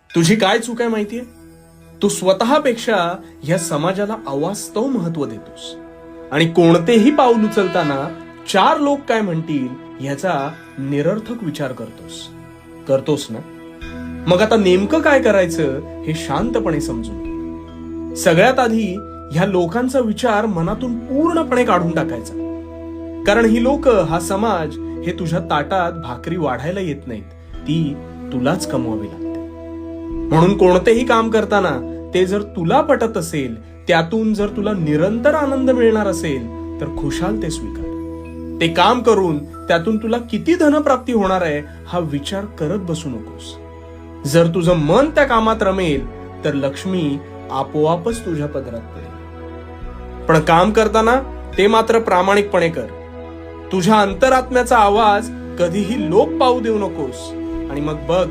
तुझी काय चूक आहे माहितीये? तू स्वतःपेक्षा ह्या समाजाला अवास्तव महत्व देतोस आणि कोणतेही पाऊल उचलताना 4 लोक काय म्हणतील ह्याचा निरर्थक विचार करतोस ना? मग आता नेमकं काय करायचं हे शांतपणे समजून घे. सगळ्यात आधी ह्या लोकांचा विचार मनातून पूर्णपणे काढून टाकायचा. कारण ही लोक, हा समाज हे तुझ्या ताटात भाकरी वाढायला येत नाहीत, ती तुलाच कमवावी लागते. म्हणून कोणतेही काम करताना ते जर तुला पटत असेल, त्यातून जर तुला निरंतर आनंद मिळणार असेल, तर खुशाल ते स्वीकार. ते काम करून त्यातून तुला किती धनप्राप्ती होणार आहे हा विचार करत बसू नकोस. जर तुझं मन त्या कामात रमेल तर लक्ष्मी आपोआपच तुझ्या पदरात पडेल. पण काम करताना ते मात्र प्रामाणिकपणे कर. तुझ्या अंतरात्म्याचा आवाज कधीही लोप पावू देऊ नकोस आणि मग बघ